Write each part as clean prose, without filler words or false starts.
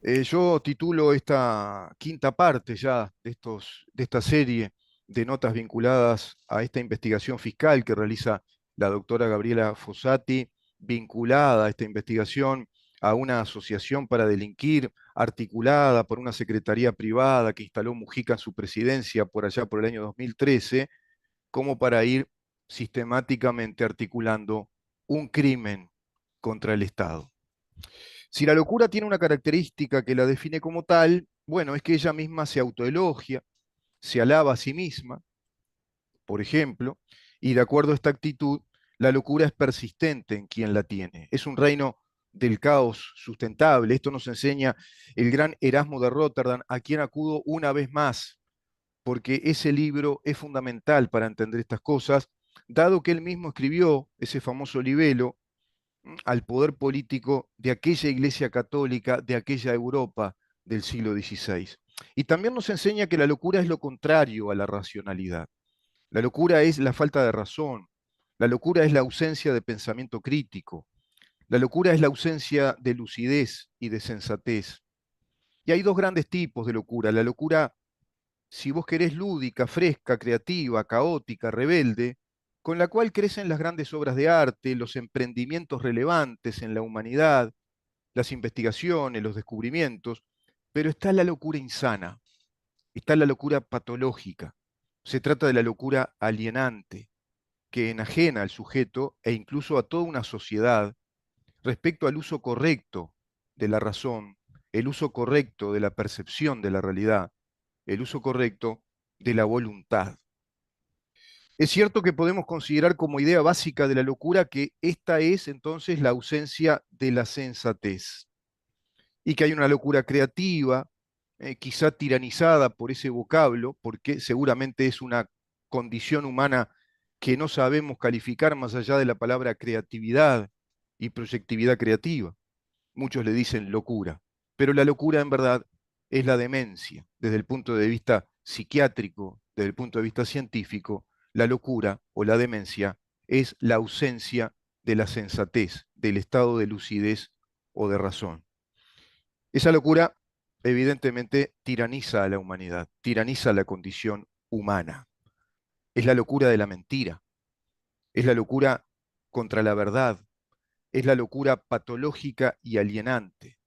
Yo titulo esta quinta parte ya de esta serie de notas vinculadas a esta investigación fiscal que realiza la doctora Gabriela Fossati, vinculada a esta investigación a una asociación para delinquir, articulada por una secretaría privada que instaló Mujica en su presidencia por allá por el año 2013, como para ir sistemáticamente articulando un crimen contra el Estado. Si la locura tiene una característica que la define como tal, bueno, es que ella misma se autoelogia, se alaba a sí misma, por ejemplo, y de acuerdo a esta actitud, la locura es persistente en quien la tiene. Es un reino del caos sustentable. Esto nos enseña el gran Erasmo de Rotterdam, a quien acudo una vez más, porque ese libro es fundamental para entender estas cosas, dado que él mismo escribió ese famoso libelo al poder político de aquella Iglesia católica, de aquella Europa del siglo XVI. Y también nos enseña que la locura es lo contrario a la racionalidad. La locura es la falta de razón. La locura es la ausencia de pensamiento crítico. La locura es la ausencia de lucidez y de sensatez. Y hay dos grandes tipos de locura. La locura, si vos querés, lúdica, fresca, creativa, caótica, rebelde, con la cual crecen las grandes obras de arte, los emprendimientos relevantes en la humanidad, las investigaciones, los descubrimientos, pero está la locura insana, está la locura patológica. Se trata de la locura alienante, que enajena al sujeto e incluso a toda una sociedad respecto al uso correcto de la razón, el uso correcto de la percepción de la realidad, el uso correcto de la voluntad. Es cierto que podemos considerar como idea básica de la locura que esta es entonces la ausencia de la sensatez y que hay una locura creativa, quizá tiranizada por ese vocablo, porque seguramente es una condición humana que no sabemos calificar más allá de la palabra creatividad y proyectividad creativa. Muchos le dicen locura, pero la locura en verdad es la demencia. Desde el punto de vista psiquiátrico, desde el punto de vista científico, la locura o la demencia es la ausencia de la sensatez, del estado de lucidez o de razón. Esa locura evidentemente tiraniza a la humanidad, tiraniza la condición humana. Es la locura de la mentira, es la locura contra la verdad, es la locura patológica y alienante.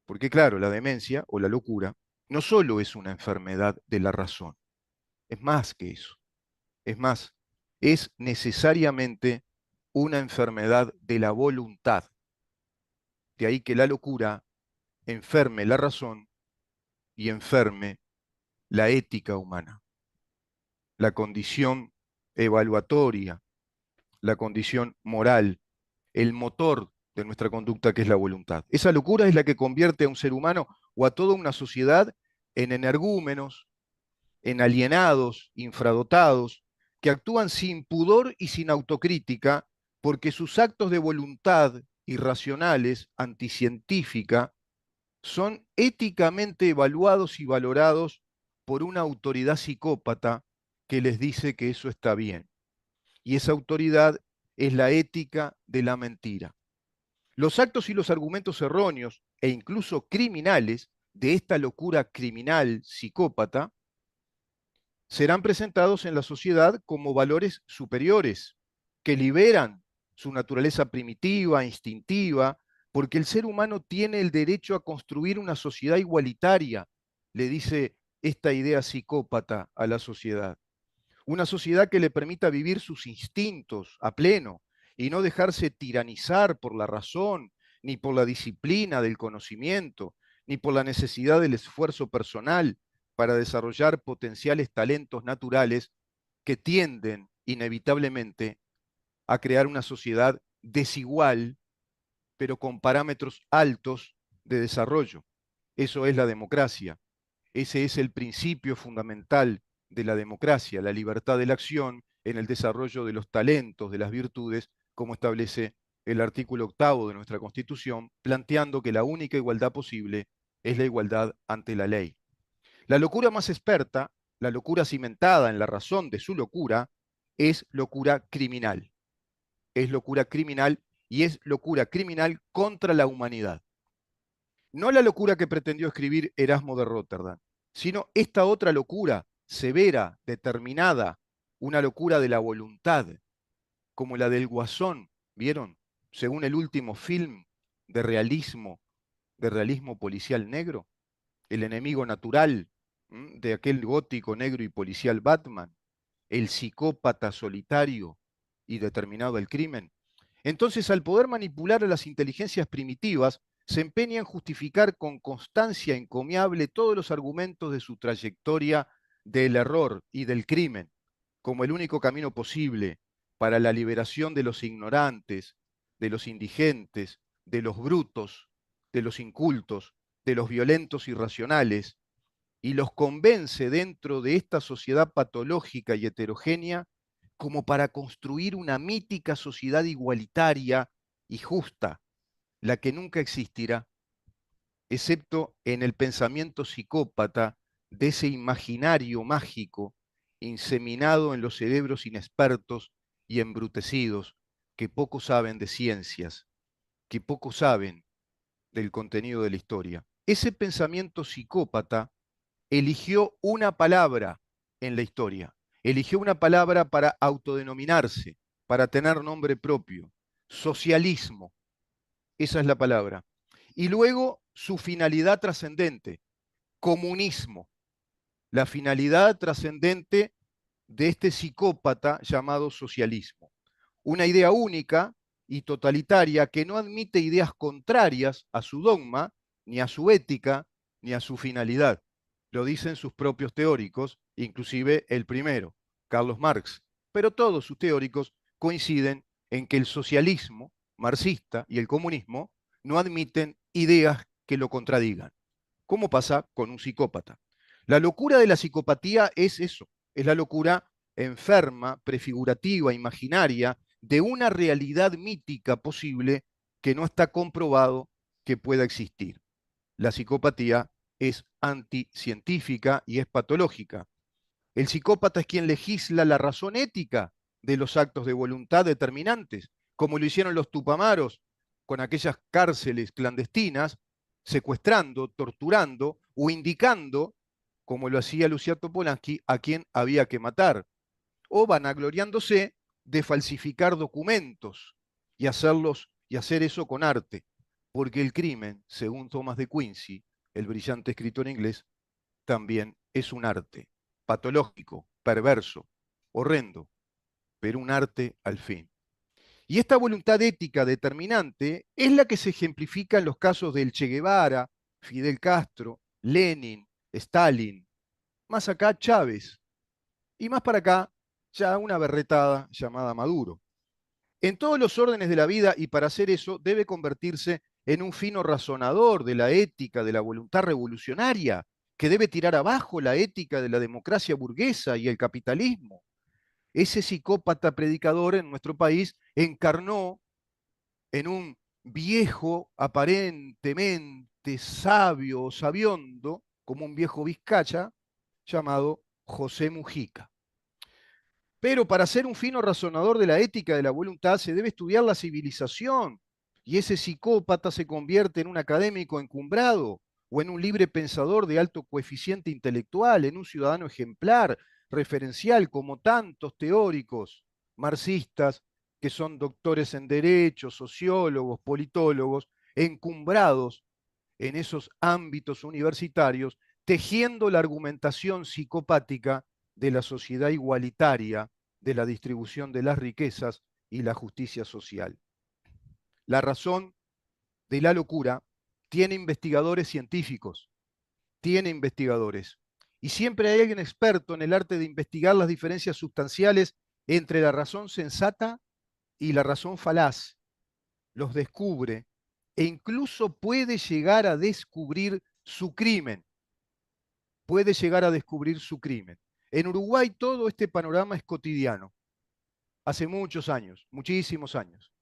Porque claro, la demencia o la locura no solo es una enfermedad de la razón, es más que eso. Es más, es necesariamente una enfermedad de la voluntad. De ahí que la locura enferme la razón y enferme la ética humana, la condición evaluatoria, la condición moral, el motor de nuestra conducta que es la voluntad. Esa locura es la que convierte a un ser humano o a toda una sociedad en energúmenos, en alienados, infradotados, que actúan sin pudor y sin autocrítica porque sus actos de voluntad irracionales, anticientífica, son éticamente evaluados y valorados por una autoridad psicópata que les dice que eso está bien. Y esa autoridad es la ética de la mentira. Los actos y los argumentos erróneos e incluso criminales de esta locura criminal psicópata serán presentados en la sociedad como valores superiores, que liberan su naturaleza primitiva, instintiva, porque el ser humano tiene el derecho a construir una sociedad igualitaria, le dice esta idea psicópata a la sociedad. Una sociedad que le permita vivir sus instintos a pleno y no dejarse tiranizar por la razón, ni por la disciplina del conocimiento, ni por la necesidad del esfuerzo personal para desarrollar potenciales talentos naturales que tienden inevitablemente a crear una sociedad desigual, pero con parámetros altos de desarrollo. Eso es la democracia. Ese es el principio fundamental de la democracia, la libertad de la acción en el desarrollo de los talentos, de las virtudes, como establece el artículo octavo de nuestra Constitución, planteando que la única igualdad posible es la igualdad ante la ley. La locura más experta, la locura cimentada en la razón de su locura, es locura criminal. Es locura criminal y es locura criminal contra la humanidad. No la locura que pretendió escribir Erasmo de Róterdam, sino esta otra locura, severa, determinada, una locura de la voluntad, como la del Guasón, ¿vieron? Según el último film de realismo policial negro, el enemigo natural de aquel gótico negro y policial Batman, el psicópata solitario y determinado del crimen. Entonces, al poder manipular a las inteligencias primitivas, se empeña en justificar con constancia encomiable todos los argumentos de su trayectoria del error y del crimen, como el único camino posible para la liberación de los ignorantes, de los indigentes, de los brutos, de los incultos, de los violentos irracionales, y los convence dentro de esta sociedad patológica y heterogénea como para construir una mítica sociedad igualitaria y justa, la que nunca existirá, excepto en el pensamiento psicópata de ese imaginario mágico inseminado en los cerebros inexpertos y embrutecidos que poco saben de ciencias, que poco saben del contenido de la historia. Ese pensamiento psicópata eligió una palabra en la historia, eligió una palabra para autodenominarse, para tener nombre propio, socialismo, esa es la palabra. Y luego su finalidad trascendente, comunismo, la finalidad trascendente de este psicópata llamado socialismo. Una idea única y totalitaria que no admite ideas contrarias a su dogma, ni a su ética, ni a su finalidad. Lo dicen sus propios teóricos, inclusive el primero, Carlos Marx. Pero todos sus teóricos coinciden en que el socialismo marxista y el comunismo no admiten ideas que lo contradigan, como pasa con un psicópata. La locura de la psicopatía es eso, es la locura enferma, prefigurativa, imaginaria, de una realidad mítica posible que no está comprobado que pueda existir. La psicopatía es anticientífica y es patológica. El psicópata es quien legisla la razón ética de los actos de voluntad determinantes, como lo hicieron los tupamaros con aquellas cárceles clandestinas, secuestrando, torturando o indicando, como lo hacía Luciano Polanski, a quien había que matar, o vanagloriándose de falsificar documentos y hacer eso con arte, porque el crimen, según Thomas de Quincy, el brillante escritor inglés, también es un arte, patológico, perverso, horrendo, pero un arte al fin. Y esta voluntad ética determinante es la que se ejemplifica en los casos del Che Guevara, Fidel Castro, Lenin, Stalin, más acá Chávez, y más para acá ya una berretada llamada Maduro. En todos los órdenes de la vida, y para hacer eso debe convertirse en un fino razonador de la ética de la voluntad revolucionaria, que debe tirar abajo la ética de la democracia burguesa y el capitalismo. Ese psicópata predicador en nuestro país encarnó en un viejo aparentemente sabio o sabiondo, como un viejo vizcacha, llamado José Mujica. Pero para ser un fino razonador de la ética de la voluntad se debe estudiar la civilización. Y ese psicópata se convierte en un académico encumbrado o en un libre pensador de alto coeficiente intelectual, en un ciudadano ejemplar, referencial, como tantos teóricos marxistas que son doctores en derecho, sociólogos, politólogos, encumbrados en esos ámbitos universitarios, tejiendo la argumentación psicopática de la sociedad igualitaria, de la distribución de las riquezas y la justicia social. La razón de la locura tiene investigadores científicos, tiene investigadores. Y siempre hay alguien experto en el arte de investigar las diferencias sustanciales entre la razón sensata y la razón falaz. Los descubre e incluso puede llegar a descubrir su crimen. Puede llegar a descubrir su crimen. En Uruguay todo este panorama es cotidiano. Hace muchos años, muchísimos años.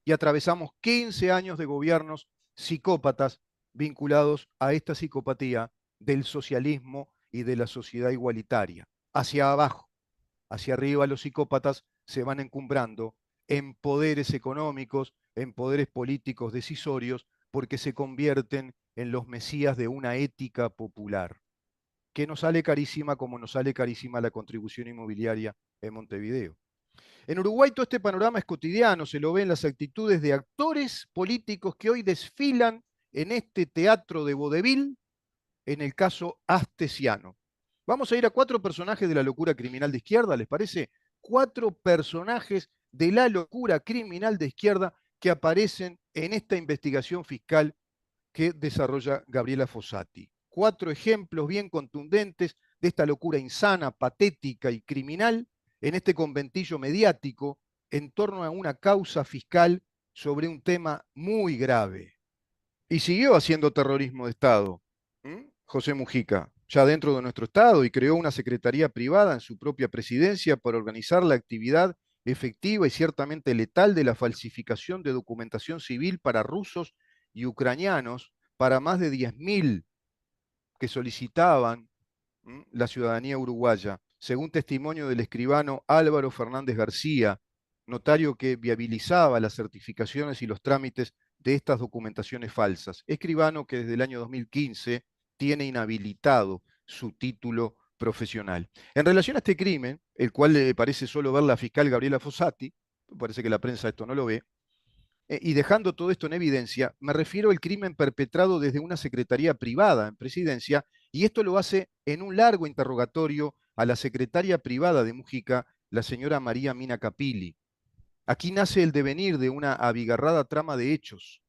Y atravesamos 15 años de gobiernos psicópatas vinculados a esta psicopatía del socialismo y de la sociedad igualitaria. Hacia abajo, hacia arriba los psicópatas se van encumbrando en poderes económicos, en poderes políticos decisorios, porque se convierten en los mesías de una ética popular, que nos sale carísima como nos sale carísima la contribución inmobiliaria en Montevideo. En Uruguay todo este panorama es cotidiano, se lo ve en las actitudes de actores políticos que hoy desfilan en este teatro de vodevil, en el caso Astesiano. Vamos a ir a 4 personajes de la locura criminal de izquierda, ¿les parece? 4 personajes de la locura criminal de izquierda que aparecen en esta investigación fiscal que desarrolla Gabriela Fossati. 4 ejemplos bien contundentes de esta locura insana, patética y criminal en este conventillo mediático en torno a una causa fiscal sobre un tema muy grave. Y siguió haciendo terrorismo de Estado, José Mujica, ya dentro de nuestro Estado, y creó una secretaría privada en su propia presidencia para organizar la actividad efectiva y ciertamente letal de la falsificación de documentación civil para rusos y ucranianos, para más de 10.000 que solicitaban la ciudadanía uruguaya, según testimonio del escribano Álvaro Fernández García, notario que viabilizaba las certificaciones y los trámites de estas documentaciones falsas. Escribano que desde el año 2015 tiene inhabilitado su título profesional. En relación a este crimen, el cual le parece solo ver la fiscal Gabriela Fossati, parece que la prensa esto no lo ve, y dejando todo esto en evidencia, me refiero al crimen perpetrado desde una secretaría privada en presidencia, y esto lo hace en un largo interrogatorio a la secretaria privada de Mujica, la señora María Mina Capilli. Aquí nace el devenir de una abigarrada trama de hechos,